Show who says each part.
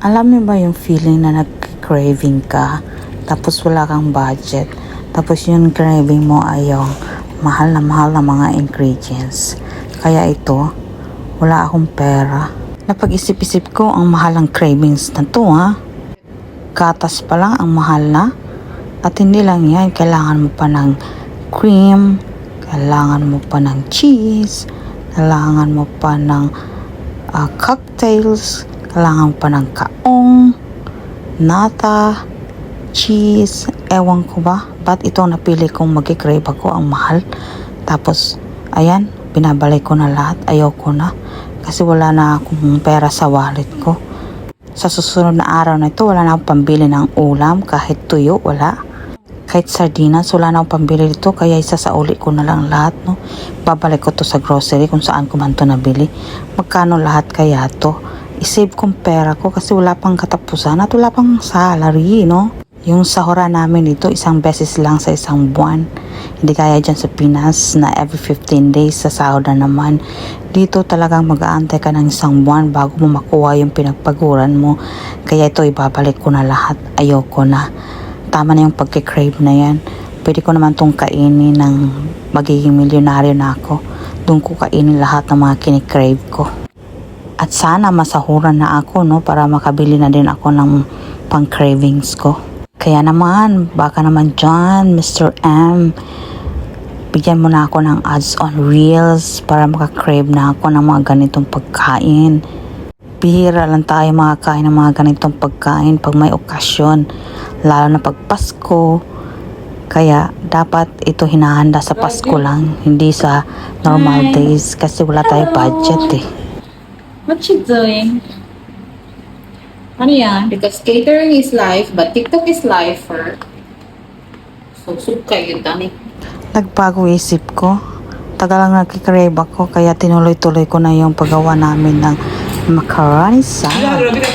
Speaker 1: Alam mo ba yung feeling na nag-craving ka, tapos wala kang budget, tapos yung craving mo ay yung mahal na mga ingredients. Kaya ito, wala akong pera. Napag-isip-isip ko ang mahal ng cravings na to ha. Gatas pa lang ang mahal na. At hindi lang yan, kailangan mo pa ng cream, kailangan mo pa ng cheese, kailangan mo pa ng cocktails, kailangan pa ng kaong, nata, cheese, ewan ko ba. Ba't ito napili kong mag-crave ako ang mahal? Tapos, ayan, binabalik ko na lahat. Ayoko na. Kasi wala na akong pera sa wallet ko. Sa susunod na araw na ito, wala na akong pambili ng ulam. Kahit tuyo, wala. Kahit sardinas, wala na akong pambili dito. Kaya isasauli ko na lang lahat, no? Babalik ko to sa grocery kung saan ko man to nabili. Magkano lahat kaya to? I-save kong pera ko kasi wala pang katapusan at wala pang salary, no? Yung sahura namin dito, isang beses lang sa isang buwan. Hindi kaya dyan sa Pinas na every 15 days sa sahod na naman. Dito talagang mag-aantay ka ng isang buwan bago mo makuha yung pinagpaguran mo. Kaya ito, ibabalik ko na lahat. Ayoko na. Tama na yung pagkikrave na yan. Pwede ko naman tong kainin ng magiging milyonaryo na ako. Doon ko kainin lahat ng mga kinikrave ko. At sana masahuran na ako, no, para makabili na din ako ng pang cravings ko. Kaya naman, baka naman dyan, Mr. M, bigyan mo na ako ng ads on Reels para makakrave na ako ng mga ganitong pagkain. Bihira lang tayo makakain ng mga ganitong pagkain pag may okasyon, lalo na pag Pasko. Kaya dapat ito hinahanda sa Pasko lang, hindi sa normal days kasi wala tayo budget eh.
Speaker 2: What you doing? Ano yan? Because catering is life, but TikTok is lifer. So, kayo, Dani.
Speaker 1: Nagbago isip ko. Tagal lang nagkikrave ako kaya tinuloy-tuloy ko na yung paggawa namin ng macaroni salad.
Speaker 2: Grabe ka,